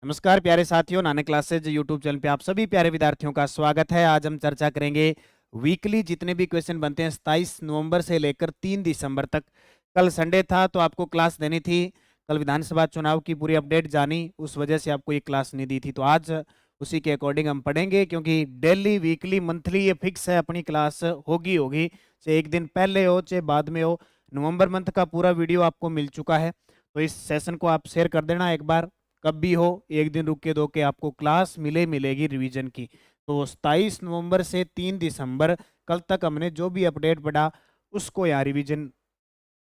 नमस्कार प्यारे साथियों, नानक क्लासेज यूट्यूब चैनल पे आप सभी प्यारे विद्यार्थियों का स्वागत है। आज हम चर्चा करेंगे वीकली जितने भी क्वेश्चन बनते हैं 27 नवंबर से लेकर 3 दिसंबर तक। कल संडे था तो आपको क्लास देनी थी, कल विधानसभा चुनाव की पूरी अपडेट जानी, उस वजह से आपको ये क्लास नहीं दी थी। तो आज उसी के अकॉर्डिंग हम पढ़ेंगे, क्योंकि डेली वीकली मंथली ये फिक्स है, अपनी क्लास होगी होगी, चाहे एक दिन पहले हो चाहे बाद में हो। नवंबर मंथ का पूरा वीडियो आपको मिल चुका है, तो इस सेशन को आप शेयर कर देना एक बार। कब भी हो, एक दिन रुक के दो के आपको क्लास मिलेगी रिवीजन की। तो 27 नवंबर से 3 दिसंबर कल तक हमने जो भी अपडेट पढ़ा उसको यहाँ रिवीजन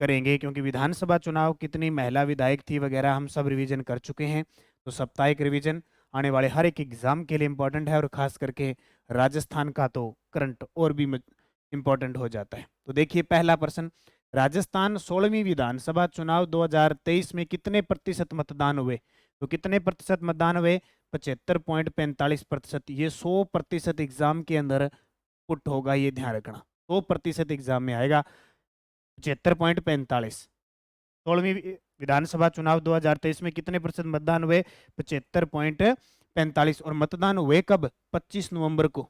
करेंगे, क्योंकि विधानसभा चुनाव कितनी महिला विधायक थी वगैरह हम सब रिवीजन कर चुके हैं। तो साप्ताहिक रिवीजन आने वाले हर एक एग्जाम के लिए इम्पोर्टेंट है, और खास करके राजस्थान का तो करंट और भी इम्पोर्टेंट हो जाता है। तो देखिए पहला प्रश्न, राजस्थान 16वीं विधानसभा चुनाव 2023 में कितने प्रतिशत मतदान हुए? तो कितने प्रतिशत मतदान हुए? 75.45%। ये 100% एग्जाम के अंदर पुट होगा, ये ध्यान रखना, 100% एग्जाम में आएगा 75.45। 16वीं विधानसभा चुनाव 2023 में कितने प्रतिशत मतदान हुए? 75.45। और मतदान हुए कब? 25 नवंबर को।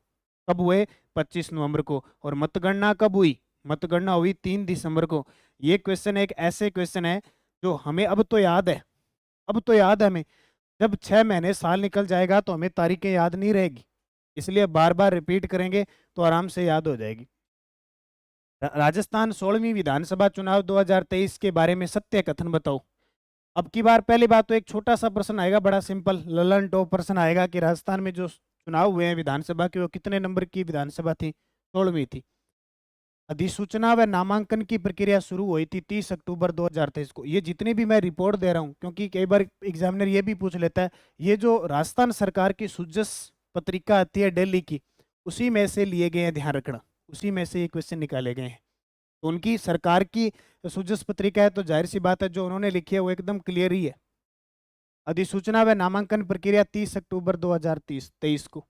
कब हुए? 25 नवंबर को। और मतगणना कब हुई? मतगणना हुई 3 दिसंबर को। ये क्वेश्चन एक ऐसे क्वेश्चन है जो हमें अब तो याद है, अब तो याद है हमें। जब 6 महीने साल निकल जाएगा तो हमें तारीखें याद नहीं रहेगी, इसलिए बार बार रिपीट करेंगे तो आराम से याद हो जाएगी। राजस्थान 16वीं विधानसभा चुनाव 2023 के बारे में सत्य कथन बताओ। अब की बार पहली बात तो एक छोटा सा प्रश्न आएगा, बड़ा सिंपल ललन टॉप प्रश्न आएगा कि राजस्थान में जो चुनाव हुए हैं विधानसभा के, वो कितने नंबर की विधानसभा थी? 16वीं थी। अधिसूचना व नामांकन की प्रक्रिया शुरू हुई थी 30 अक्टूबर 2023 को। ये जितनी भी मैं रिपोर्ट दे रहा हूँ, क्योंकि कई बार एग्जामिनर ये भी पूछ लेता है, ये जो राजस्थान सरकार की सुजस पत्रिका आती है दिल्ली की, उसी में से लिए गए हैं, ध्यान रखना, उसी में से ये क्वेश्चन निकाले गए हैं। तो उनकी सरकार की सुजस पत्रिका है, तो जाहिर सी बात है जो उन्होंने लिखी है वो एकदम क्लियर ही है। अधिसूचना व नामांकन प्रक्रिया 30 अक्टूबर 2023 को।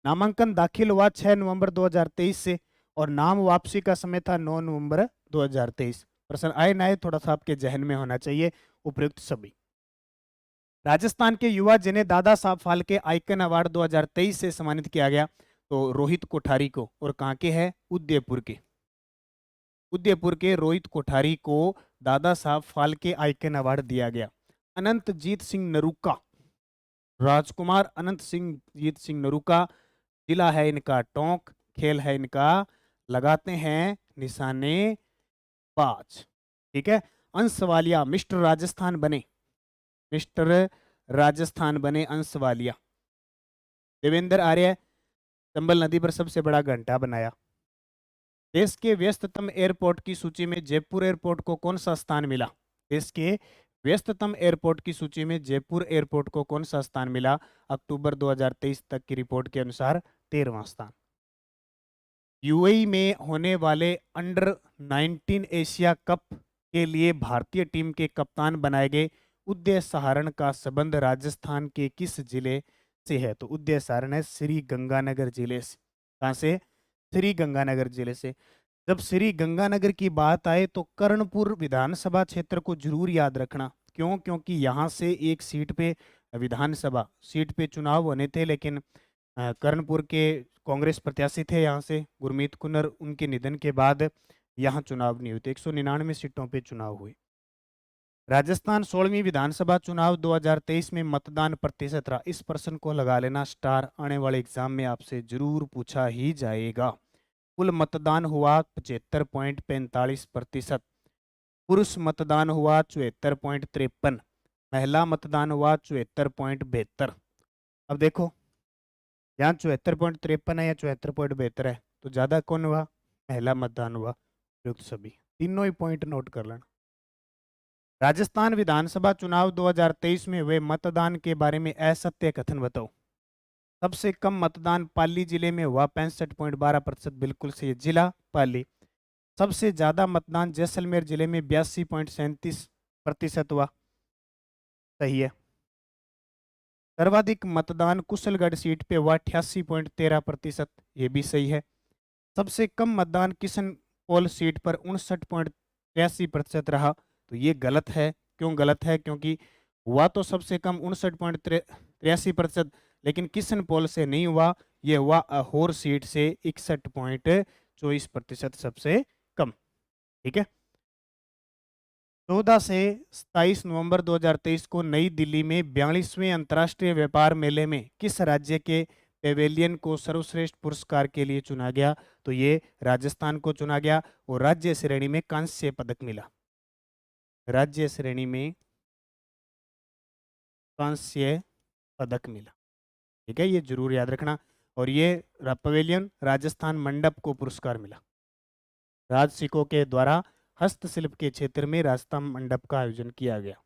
नामांकन दाखिल हुआ 6 नवंबर 2023 से, और नाम वापसी का समय था 9 नवंबर 2023। प्रश्न आए ना आए थोड़ा सा आपके जहन में होना चाहिए उपयुक्त सभी। राजस्थान के युवा जिन्हें दादा साहब फाल्के आइकन अवार्ड 2023 से सम्मानित किया गया, तो रोहित कोठारी को, और कहाँ के है? उदयपुर के। उदयपुर के रोहित कोठारी को दादा साहब फाल्के आइकन अवार्ड दिया गया। अनंतजीत सिंह नरूका, राजकुमार अनंत सिंह जीत सिंह नरूका, जिला है इनका टोंक, खेल है इनका लगाते हैं निशाने बाज। ठीक है। अंशवालिया मिस्टर राजस्थान बने, मिस्टर राजस्थान बने अंशवालिया। देवेंद्र आर्य चंबल नदी पर सबसे बड़ा घंटा बनाया। देश के व्यस्ततम एयरपोर्ट की सूची में जयपुर एयरपोर्ट को कौन सा स्थान मिला? देश के व्यस्ततम एयरपोर्ट की सूची में जयपुर एयरपोर्ट को कौन सा स्थान मिला? अक्टूबर 2023 तक की रिपोर्ट के अनुसार 13वां स्थान। यूएई में होने वाले अंडर 19 एशिया कप के लिए भारतीय टीम के कप्तान बनाए गए उदय सहारण का संबंध राजस्थान के किस जिले से है? तो उदय सहारण है श्री गंगानगर जिले से। कहाँ से? श्री गंगानगर जिले से। जब श्री गंगानगर की बात आए तो कर्णपुर विधानसभा क्षेत्र को जरूर याद रखना। क्यों? क्योंकि यहाँ से एक सीट पे विधानसभा सीट पे चुनाव होने थे, लेकिन कर्णपुर के कांग्रेस प्रत्याशी थे यहाँ से गुरमीत कुन्नर, उनके निधन के बाद यहाँ चुनाव नहीं हुए थे। 199 सीटों पे चुनाव हुए। राजस्थान 16वीं विधानसभा चुनाव 2023 में मतदान प्रतिशत रहा। इस प्रश्न को लगा लेना स्टार, आने वाले एग्जाम में आपसे जरूर पूछा ही जाएगा। कुल मतदान हुआ 75.45%। पुरुष मतदान हुआ 74.53। महिला मतदान हुआ 74.72। अब देखो, यहाँ 74.53 है या 74.72 है, तो ज्यादा कौन हुआ? महिला मतदान हुआ। युक्त सभी तीनों ही पॉइंट नोट कर लेना। राजस्थान विधानसभा चुनाव 2023 में हुए मतदान के बारे में असत्य कथन बताओ। सबसे कम मतदान पाली जिले में हुआ 65.12%, बिल्कुल सही जिला पाली। सबसे ज्यादा मतदान जैसलमेर जिले में 82.37% हुआ, सही है। सर्वाधिक मतदान कुशलगढ़ सीट पे हुआ 88.13%, ये भी सही है। सबसे कम मतदान किशनपोल सीट पर 59.83% रहा, तो ये गलत है। क्यों गलत है? क्योंकि हुआ तो सबसे कम 59.83%, लेकिन किशन पोल से नहीं हुआ, ये हुआ अहोर सीट से 61.24% सबसे कम। ठीक है। 14 से 27 नवंबर 2023 को नई दिल्ली में 42वें अंतर्राष्ट्रीय व्यापार मेले में किस राज्य के पेवेलियन को सर्वश्रेष्ठ पुरस्कार के लिए चुना गया? तो ये राजस्थान को चुना गया और राज्य श्रेणी में कांस्य पदक मिला। राज्य श्रेणी में कांस्य पदक मिला। ठीक है, ये जरूर याद रखना। और ये पवेलियन राजस्थान मंडप को पुरस्कार मिला। राजसिकों के द्वारा हस्तशिल्प के क्षेत्र में राजस्थान मंडप का आयोजन किया गया।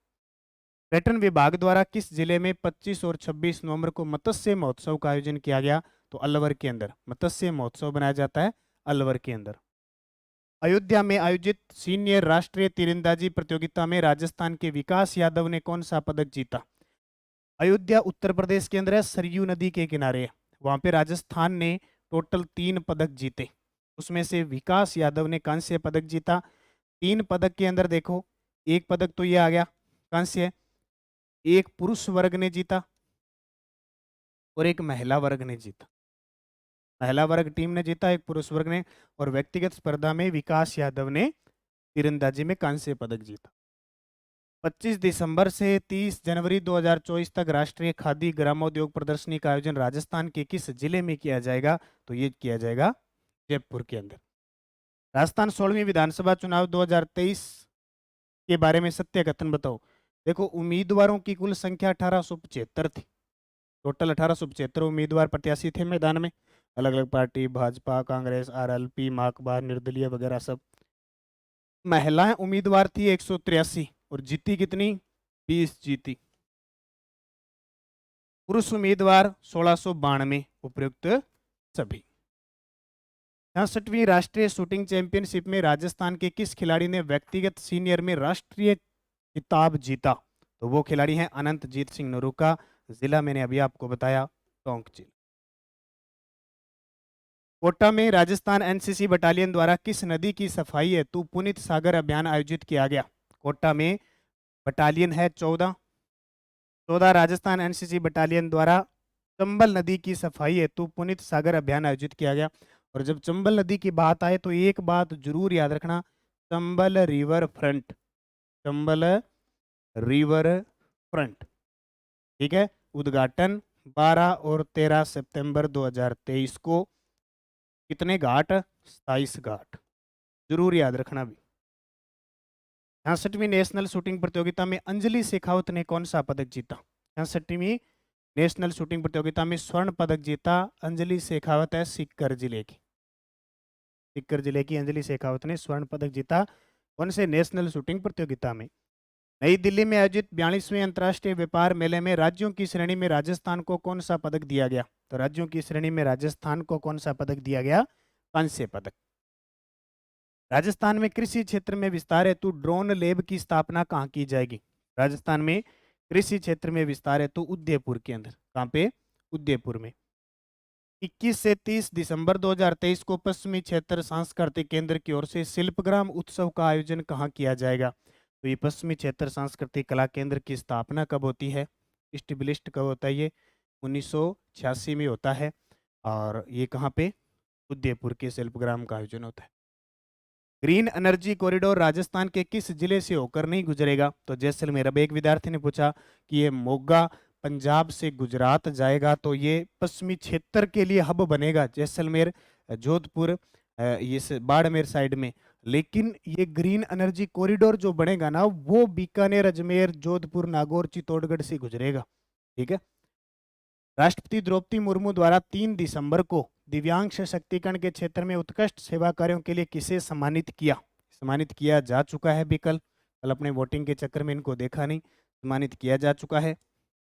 पर्यटन विभाग द्वारा किस जिले में 25 और 26 नवंबर को मत्स्य महोत्सव का आयोजन किया गया? तो अलवर के अंदर मत्स्य महोत्सव बनाया जाता है, अलवर के अंदर। अयोध्या में आयोजित सीनियर राष्ट्रीय तीरंदाजी प्रतियोगिता में राजस्थान के विकास यादव ने कौन सा पदक जीता? अयोध्या उत्तर प्रदेश के अंदर है, सरयू नदी के किनारे है। वहां पे राजस्थान ने टोटल 3 पदक जीते, उसमें से विकास यादव ने कांस्य पदक जीता। 3 पदक के अंदर देखो, एक पदक तो ये आ गया कांस्य, एक पुरुष वर्ग ने जीता और एक महिला वर्ग ने जीता। महिला वर्ग टीम ने जीता, एक पुरुष वर्ग ने। और व्यक्तिगत स्पर्धा में विकास यादव ने तीरंदाजी में कांस्य पदक जीता। 25 दिसंबर से 30 जनवरी 2024 तक राष्ट्रीय खादी ग्रामोद्योग प्रदर्शनी का आयोजन राजस्थान के किस जिले में किया जाएगा? तो ये किया जाएगा जयपुर के अंदर। राजस्थान 16वीं विधानसभा चुनाव 2023 के बारे में सत्य कथन बताओ। देखो, उम्मीदवारों की कुल संख्या 1875 थी। टोटल 1875 उम्मीदवार प्रत्याशी थे मैदान में, अलग अलग पार्टी, भाजपा, कांग्रेस, आरएलपी, माकपा, निर्दलीय वगैरह सब। महिलाएं उम्मीदवार थी 183 और जीती कितनी? 20 जीती। पुरुष उम्मीदवार 1692, उपयुक्त सभी। 66वीं राष्ट्रीय शूटिंग चैंपियनशिप में राजस्थान के किस खिलाड़ी ने व्यक्तिगत सीनियर में राष्ट्रीय खिताब जीता? तो वो खिलाड़ी हैं अनंतजीत सिंह नरूका। जिला मैंने अभी आपको बताया, टोंक जिला। कोटा में राजस्थान एनसीसी बटालियन द्वारा किस नदी की सफाई हेतु पुनीत सागर अभियान आयोजित किया गया? कोटा में बटालियन है 14 राजस्थान एनसीसी बटालियन द्वारा चंबल नदी की सफाई हेतु पुनीत सागर अभियान आयोजित किया गया। और जब चंबल नदी की बात आए तो एक बात जरूर याद रखना, Chambal river front, Chambal river front. ठीक है। उद्घाटन 12 और 13 सितंबर 2023 को। कितने घाट? 27 घाट, जरूर याद रखना भी। 66वीं नेशनल शूटिंग प्रतियोगिता में अंजलि शेखावत ने कौन सा पदक जीता? 66वीं नेशनल शूटिंग प्रतियोगिता में स्वर्ण पदक जीता अंजलि शेखावत है, सीकर जिले की। सीकर जिले की अंजलि शेखावत ने स्वर्ण पदक जीता। कौन से नेशनल शूटिंग प्रतियोगिता में? नई दिल्ली में आयोजित 42वें अंतर्राष्ट्रीय व्यापार मेले में राज्यों की श्रेणी में राजस्थान को कौन सा पदक दिया गया? तो राज्यों की श्रेणी में राजस्थान को कौन सा पदक दिया गया? कांस्य पदक। राजस्थान में कृषि क्षेत्र में विस्तार हेतु ड्रोन लैब की स्थापना कहाँ की जाएगी? राजस्थान में कृषि क्षेत्र में विस्तार हेतु उदयपुर के अंदर। कहाँ पे? उदयपुर में। 21 से 30 दिसंबर 2023 को पश्चिमी क्षेत्र सांस्कृतिक केंद्र की ओर से शिल्पग्राम उत्सव का आयोजन कहाँ किया जाएगा? तो ये पश्चिमी क्षेत्र सांस्कृतिक कला केंद्र की स्थापना कब होती है? इस्टेब्लिश्ड कब होता है? ये 1986 में होता है। और ये कहाँ पे? उदयपुर के शिल्पग्राम का आयोजन होता है। ग्रीन एनर्जी कॉरिडोर राजस्थान के किस जिले से होकर नहीं गुजरेगा? तो जैसलमेर। अब एक विद्यार्थी ने पूछा कि ये मोगा पंजाब से गुजरात जाएगा, तो ये पश्चिमी क्षेत्र के लिए हब बनेगा, जैसलमेर, जोधपुर, ये बाड़मेर साइड में। लेकिन ये ग्रीन एनर्जी कॉरिडोर जो बनेगा ना, वो बीकानेर, अजमेर, जोधपुर, नागौर, चित्तौड़गढ़ से गुजरेगा। ठीक है। राष्ट्रपति द्रौपदी मुर्मू द्वारा 3 दिसंबर को दिव्यांग सशक्तिकरण के क्षेत्र में उत्कृष्ट सेवा कार्यों के लिए किसे सम्मानित किया? सम्मानित किया जा चुका है भी कल अपने वोटिंग के चक्कर में इनको देखा नहीं, सम्मानित किया जा चुका है।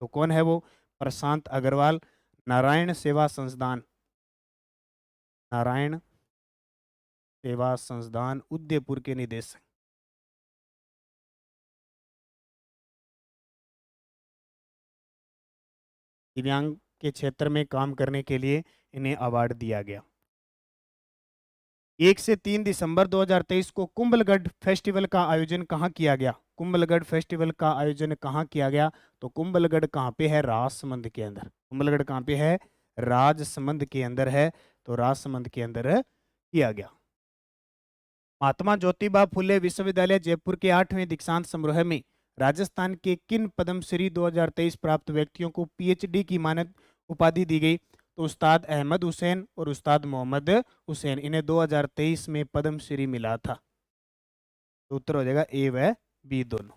तो कौन है वो? प्रशांत अग्रवाल, नारायण सेवा संस्थान, नारायण सेवा संस्थान उदयपुर के निदेशक। दिव्यांग के क्षेत्र में काम करने के लिए इन्हें अवार्ड दिया गया। 1 से 3 दिसंबर 2023 को कुंभलगढ़ फेस्टिवल का आयोजन कहाँ किया गया? कुंभलगढ़ फेस्टिवल का आयोजन कहाँ किया गया? तो कुंभलगढ़ कहाँ पे है? राजसमंद के अंदर। कुंभलगढ़ कहाँ पे है? राजसमंद के अंदर है, तो राजसमंद के अंदर किया गया। महात्मा ज्योतिबा फुले विश्वविद्यालय जयपुर के 8वें दीक्षांत समारोह में राजस्थान के किन पद्मश्री 2023 प्राप्त व्यक्तियों को पीएचडी की मानद उपाधि दी गई? तो उस्ताद अहमद हुसैन और उस्ताद मोहम्मद हुसैन, इन्हें 2023 में पद्मश्री मिला था। तो उत्तर हो जाएगा ए व बी दोनों।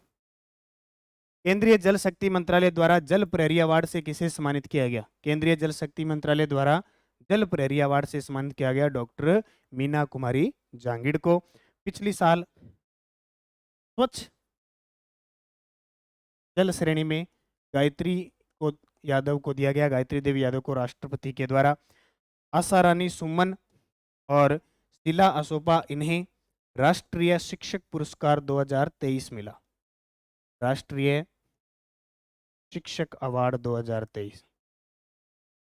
केंद्रीय जल शक्ति मंत्रालय द्वारा जल प्रहरी अवार्ड से किसे सम्मानित किया गया? केंद्रीय जल शक्ति मंत्रालय द्वारा जल प्रहरी अवार्ड से सम्मानित किया गया डॉक्टर मीना कुमारी जांगिड़ को। पिछली साल स्वच्छ जल श्रेणी में गायत्री को यादव को दिया गया, गायत्री देवी यादव को राष्ट्रपति के द्वारा। आशा रानी सुमन और शीला असोपा, इन्हें राष्ट्रीय शिक्षक पुरस्कार 2023 मिला। राष्ट्रीय शिक्षक अवार्ड 2023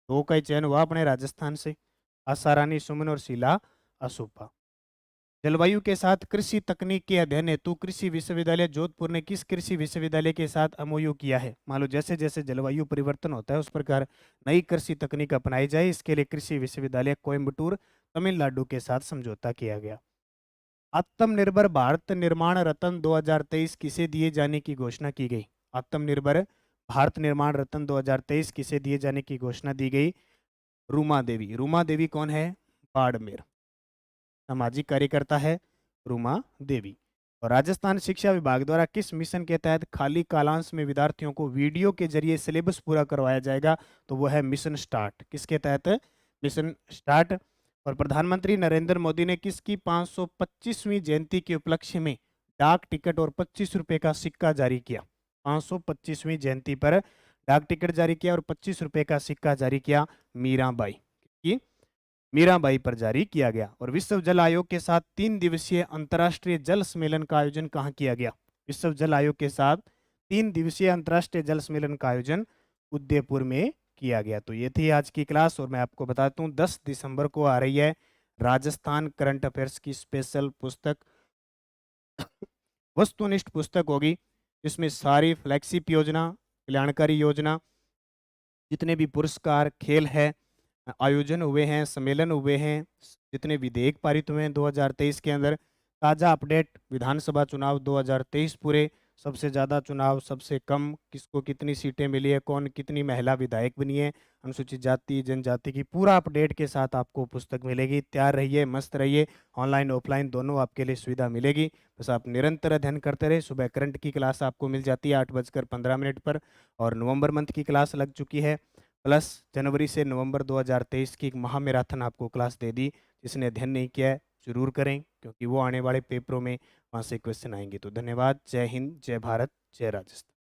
दो का ही चयन हुआ अपने राजस्थान से, आशा रानी सुमन और शीला असोपा। जलवायु के साथ कृषि तकनीक के अध्ययन हेतु कृषि विश्वविद्यालय जोधपुर ने किस कृषि विश्वविद्यालय के साथ एमओयू किया है? मान लो जैसे जैसे जलवायु परिवर्तन होता है उस प्रकार नई कृषि तकनीक अपनाई जाए, इसके लिए कृषि विश्वविद्यालय कोयम्बटूर तमिलनाडु के साथ समझौता किया गया। आत्मनिर्भर भारत निर्माण रत्न 2023 किसे दिए जाने की घोषणा की गई? आत्मनिर्भर भारत निर्माण रत्न 2023 किसे दिए जाने की घोषणा दी गई? रूमा देवी। रूमा देवी कौन है? बाड़मेर, सामाजिक कार्यकर्ता है रूमा देवी। और राजस्थान शिक्षा विभाग द्वारा किस मिशन के तहत खाली कालांश में विद्यार्थियों को वीडियो के जरिए सिलेबस पूरा करवाया जाएगा? तो वह है मिशन स्टार्ट। किसके तहत? Mission start. और प्रधानमंत्री नरेंद्र मोदी ने किसकी 525वीं जयंती के उपलक्ष्य में डाक टिकट और 25 रुपए का सिक्का जारी किया? 525वीं जयंती पर डाक टिकट जारी किया और 25 रुपए का सिक्का जारी किया मीराबाई की, मीराबाई पर जारी किया गया। और विश्व जल आयोग के साथ 3 दिवसीय अंतर्राष्ट्रीय जल सम्मेलन का आयोजन कहाँ किया गया? विश्व जल आयोग के साथ 3 दिवसीय अंतर्राष्ट्रीय जल सम्मेलन का आयोजन उदयपुर में किया गया। तो ये थी आज की क्लास। और मैं आपको बताता हूँ 10 दिसंबर को आ रही है राजस्थान करंट अफेयर्स की स्पेशल पुस्तक, वस्तुनिष्ठ पुस्तक होगी, जिसमें सारी फ्लैगशिप योजना, कल्याणकारी योजना, जितने भी पुरस्कार, खेल है, आयोजन हुए हैं, सम्मेलन हुए हैं, जितने विधेयक पारित हुए हैं 2023 के अंदर, ताज़ा अपडेट, विधानसभा चुनाव 2023 पूरे, सबसे ज़्यादा चुनाव, सबसे कम, किसको कितनी सीटें मिली है, कौन कितनी महिला विधायक बनी है, अनुसूचित जाति जनजाति की, पूरा अपडेट के साथ आपको पुस्तक मिलेगी। तैयार रहिए, मस्त रहिए, ऑनलाइन ऑफलाइन दोनों आपके लिए सुविधा मिलेगी। बस आप निरंतर अध्ययन करते रहे। सुबह करंट की क्लास आपको मिल जाती है 8:15 पर, और नवंबर मंथ की क्लास लग चुकी है, प्लस जनवरी से नवंबर 2023 की एक महामैराथन आपको क्लास दे दी। जिसने अध्ययन नहीं किया है जरूर करें, क्योंकि वो आने वाले पेपरों में वहाँ से क्वेश्चन आएंगे। तो धन्यवाद। जय हिंद, जय भारत, जय राजस्थान।